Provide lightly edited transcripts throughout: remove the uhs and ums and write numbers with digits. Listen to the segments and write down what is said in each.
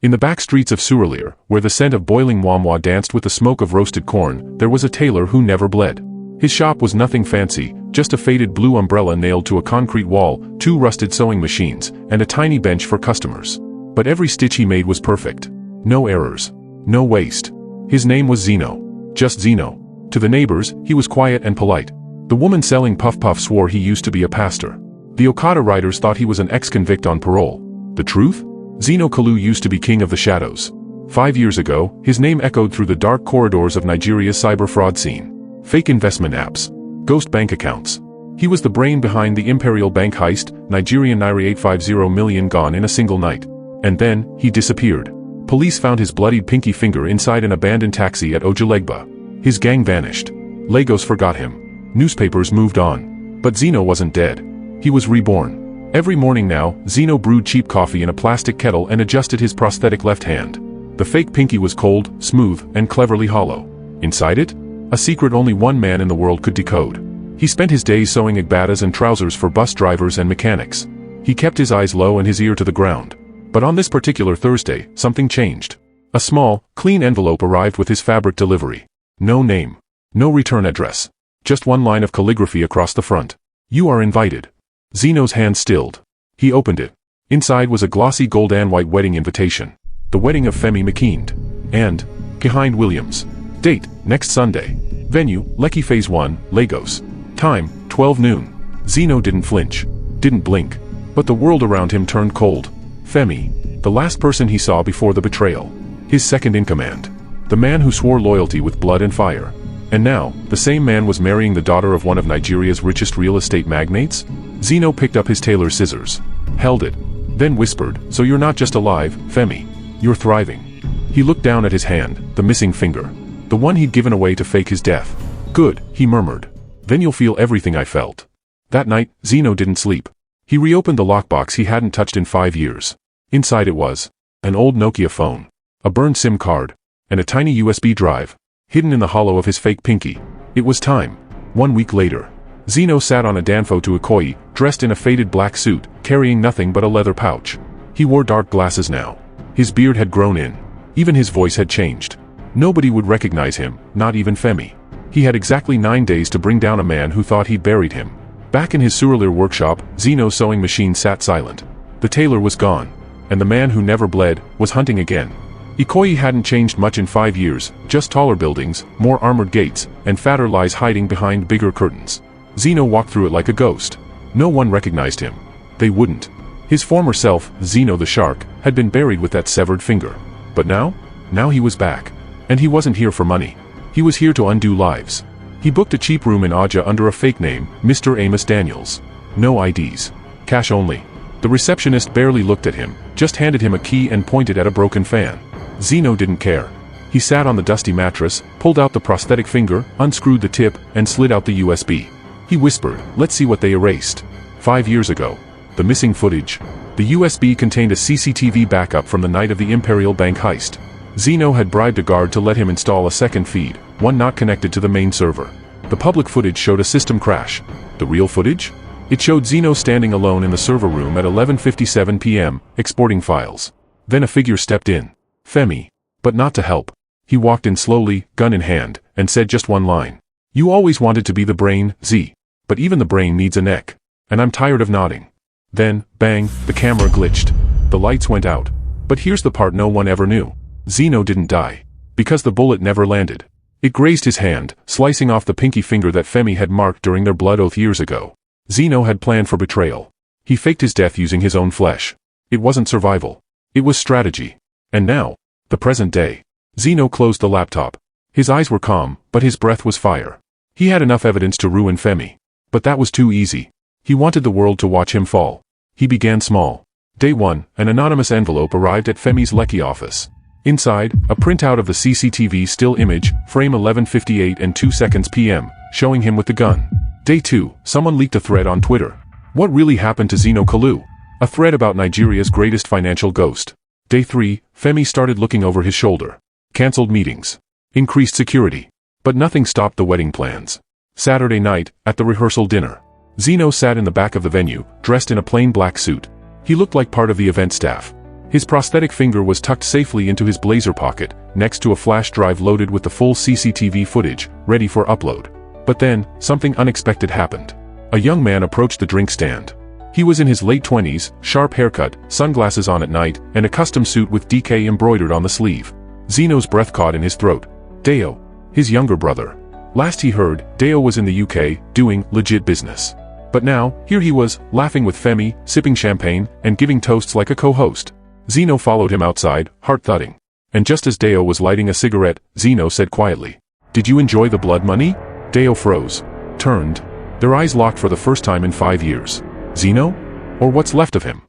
In the back streets of Suralire, where the scent of boiling wamwa danced with the smoke of roasted corn, there was a tailor who never bled. His shop was nothing fancy, just a faded blue umbrella nailed to a concrete wall, 2 rusted sewing machines, and a tiny bench for customers. But every stitch he made was perfect. No errors. No waste. His name was Zino. Just Zino. To the neighbors, he was quiet and polite. The woman selling Puff Puff swore he used to be a pastor. The Okada writers thought he was an ex-convict on parole. The truth? Zino Kalu used to be king of the shadows. 5 years ago, his name echoed through the dark corridors of Nigeria's cyber fraud scene. Fake investment apps. Ghost bank accounts. He was the brain behind the Imperial Bank heist, Nigerian Naira 850 million gone in a single night. And then, he disappeared. Police found his bloodied pinky finger inside an abandoned taxi at Ojulegba. His gang vanished. Lagos forgot him. Newspapers moved on. But Zino wasn't dead. He was reborn. Every morning now, Zino brewed cheap coffee in a plastic kettle and adjusted his prosthetic left hand. The fake pinky was cold, smooth, and cleverly hollow. Inside it? A secret only one man in the world could decode. He spent his days sewing agbatas and trousers for bus drivers and mechanics. He kept his eyes low and his ear to the ground. But on this particular Thursday, something changed. A small, clean envelope arrived with his fabric delivery. No name. No return address. Just one line of calligraphy across the front. You are invited. Zino's hand stilled. He opened it. Inside was a glossy gold and white wedding invitation. The wedding of Femi McKeand. And, Behind Williams. Date, next Sunday. Venue, Lekki Phase 1, Lagos. Time, 12 noon. Zino didn't flinch. Didn't blink. But the world around him turned cold. Femi. The last person he saw before the betrayal. His second in command. The man who swore loyalty with blood and fire. And now, the same man was marrying the daughter of one of Nigeria's richest real estate magnates? Zino picked up his tailor's scissors. Held it. Then whispered, "So you're not just alive, Femi. You're thriving." He looked down at his hand, the missing finger. The one he'd given away to fake his death. "Good," he murmured. "Then you'll feel everything I felt." That night, Zino didn't sleep. He reopened the lockbox he hadn't touched in 5 years. Inside it was an old Nokia phone, a burned SIM card, and a tiny USB drive, hidden in the hollow of his fake pinky. It was time. 1 week later. Zino sat on a danfo to Ikoyi, dressed in a faded black suit, carrying nothing but a leather pouch. He wore dark glasses now. His beard had grown in. Even his voice had changed. Nobody would recognize him, not even Femi. He had exactly 9 days to bring down a man who thought he'd buried him. Back in his Suralire workshop, Zino's sewing machine sat silent. The tailor was gone. And the man who never bled was hunting again. Ikoyi hadn't changed much in 5 years, just taller buildings, more armored gates, and fatter lies hiding behind bigger curtains. Zino walked through it like a ghost. No one recognized him. They wouldn't. His former self, Zino the Shark, had been buried with that severed finger. But now? Now he was back. And he wasn't here for money. He was here to undo lives. He booked a cheap room in Aja under a fake name, Mr. Amos Daniels. No IDs. Cash only. The receptionist barely looked at him, just handed him a key and pointed at a broken fan. Zino didn't care. He sat on the dusty mattress, pulled out the prosthetic finger, unscrewed the tip, and slid out the USB. He whispered, "Let's see what they erased." 5 years ago. The missing footage. The USB contained a CCTV backup from the night of the Imperial Bank heist. Zino had bribed a guard to let him install a second feed, one not connected to the main server. The public footage showed a system crash. The real footage? It showed Zino standing alone in the server room at 11:57 p.m., exporting files. Then a figure stepped in. Femi. But not to help. He walked in slowly, gun in hand, and said just one line. "You always wanted to be the brain, Z. But even the brain needs a neck. And I'm tired of nodding." Then, bang, the camera glitched. The lights went out. But here's the part no one ever knew. Zino didn't die. Because the bullet never landed. It grazed his hand, slicing off the pinky finger that Femi had marked during their blood oath years ago. Zino had planned for betrayal. He faked his death using his own flesh. It wasn't survival. It was strategy. And now, the present day. Zino closed the laptop. His eyes were calm, but his breath was fire. He had enough evidence to ruin Femi. But that was too easy. He wanted the world to watch him fall. He began small. Day 1, an anonymous envelope arrived at Femi's Lekki office. Inside, a printout of the CCTV still image, frame 11:58 and 2 seconds p.m., showing him with the gun. Day 2, someone leaked a thread on Twitter. What really happened to Zino Kalu? A thread about Nigeria's greatest financial ghost. Day 3, Femi started looking over his shoulder. Cancelled meetings. Increased security. But nothing stopped the wedding plans. Saturday night, at the rehearsal dinner. Zino sat in the back of the venue, dressed in a plain black suit. He looked like part of the event staff. His prosthetic finger was tucked safely into his blazer pocket, next to a flash drive loaded with the full CCTV footage, ready for upload. But then, something unexpected happened. A young man approached the drink stand. He was in his late 20s, sharp haircut, sunglasses on at night, and a custom suit with DK embroidered on the sleeve. Zino's breath caught in his throat. Deo. His younger brother. Last he heard, Deo was in the UK, doing legit business. But now, here he was, laughing with Femi, sipping champagne, and giving toasts like a co-host. Zino followed him outside, heart thudding. And just as Deo was lighting a cigarette, Zino said quietly, "Did you enjoy the blood money?" Deo froze. Turned. Their eyes locked for the first time in 5 years. Zino? Or what's left of him?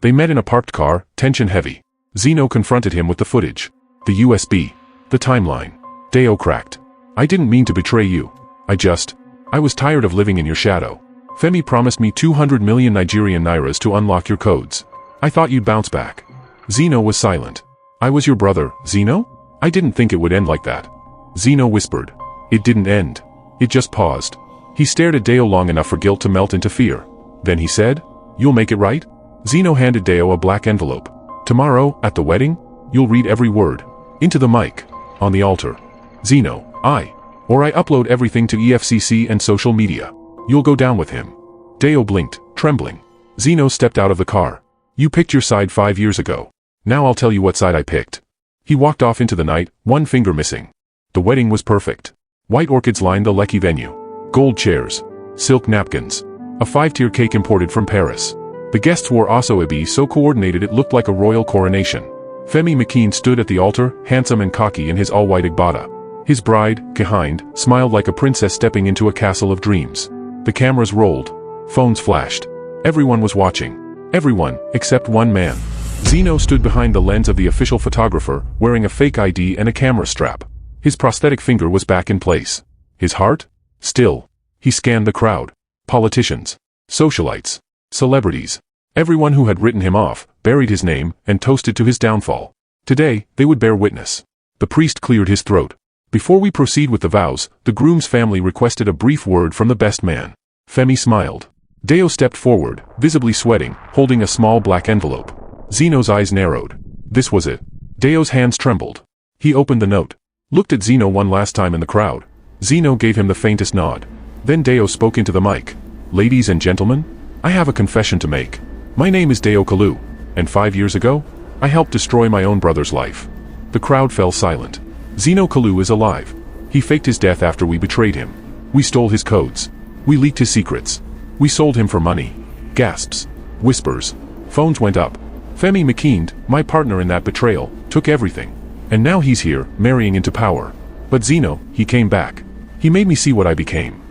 They met in a parked car, tension heavy. Zino confronted him with the footage. The USB. The timeline. Deo cracked. "I didn't mean to betray you. I was tired of living in your shadow. Femi promised me 200 million Nigerian nairas to unlock your codes. I thought you'd bounce back." Zino was silent. "I was your brother, Zino? I didn't think it would end like that." Zino whispered. "It didn't end. It just paused." He stared at Deo long enough for guilt to melt into fear. Then he said, "You'll make it right?" Zino handed Deo a black envelope. "Tomorrow, at the wedding, you'll read every word. Into the mic. On the altar. Zino, I upload everything to EFCC and social media. You'll go down with him." Deo blinked, trembling. Zino stepped out of the car. "You picked your side 5 years ago. Now I'll tell you what side I picked." He walked off into the night, one finger missing. The wedding was perfect. White orchids lined the Lekki venue. Gold chairs. Silk napkins. A 5-tier cake imported from Paris. The guests wore aso-ebi so coordinated it looked like a royal coronation. Femi McKean stood at the altar, handsome and cocky in his all-white Igbada. His bride, Kahind, smiled like a princess stepping into a castle of dreams. The cameras rolled. Phones flashed. Everyone was watching. Everyone, except one man. Zino stood behind the lens of the official photographer, wearing a fake ID and a camera strap. His prosthetic finger was back in place. His heart? Still. He scanned the crowd. Politicians. Socialites. Celebrities. Everyone who had written him off, buried his name, and toasted to his downfall. Today, they would bear witness. The priest cleared his throat. "Before we proceed with the vows, the groom's family requested a brief word from the best man." Femi smiled. Deo stepped forward, visibly sweating, holding a small black envelope. Zino's eyes narrowed. This was it. Deo's hands trembled. He opened the note. Looked at Zino one last time in the crowd. Zino gave him the faintest nod. Then Deo spoke into the mic. "Ladies and gentlemen, I have a confession to make. My name is Zino Kalu, and 5 years ago, I helped destroy my own brother's life." The crowd fell silent. Zino Kalu is alive. He faked his death after we betrayed him. We stole his codes. We leaked his secrets. We sold him for money. Gasps. Whispers. Phones went up. Femi McKean, my partner in that betrayal, took everything. And now he's here, marrying into power. But Zino, he came back. He made me see what I became.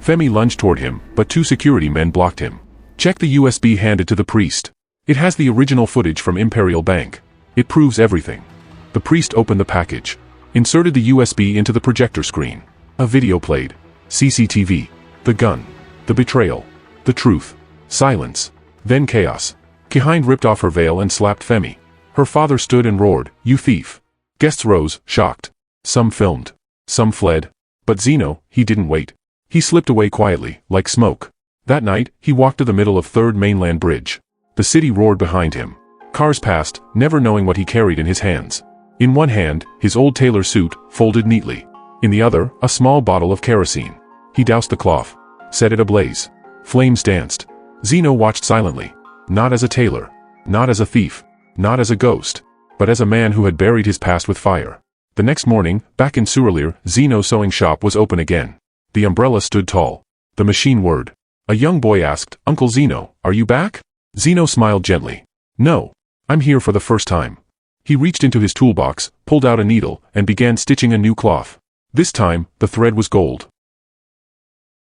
Femi lunged toward him, but 2 security men blocked him. "Check the USB handed to the priest. It has the original footage from Imperial Bank. It proves everything." The priest opened the package. Inserted the USB into the projector screen. A video played. CCTV. The gun. The betrayal. The truth. Silence. Then chaos. Kahind ripped off her veil and slapped Femi. Her father stood and roared, "You thief!" Guests rose, shocked. Some filmed. Some fled. But Zino, he didn't wait. He slipped away quietly, like smoke. That night, he walked to the middle of 3rd Mainland Bridge. The city roared behind him. Cars passed, never knowing what he carried in his hands. In one hand, his old tailor suit, folded neatly. In the other, a small bottle of kerosene. He doused the cloth. Set it ablaze. Flames danced. Zino watched silently. Not as a tailor. Not as a thief. Not as a ghost. But as a man who had buried his past with fire. The next morning, back in Suralere, Zino's sewing shop was open again. The umbrella stood tall. The machine whirred. A young boy asked, "Uncle Zino, are you back?" Zino smiled gently. "No. I'm here for the first time." He reached into his toolbox, pulled out a needle, and began stitching a new cloth. This time, the thread was gold.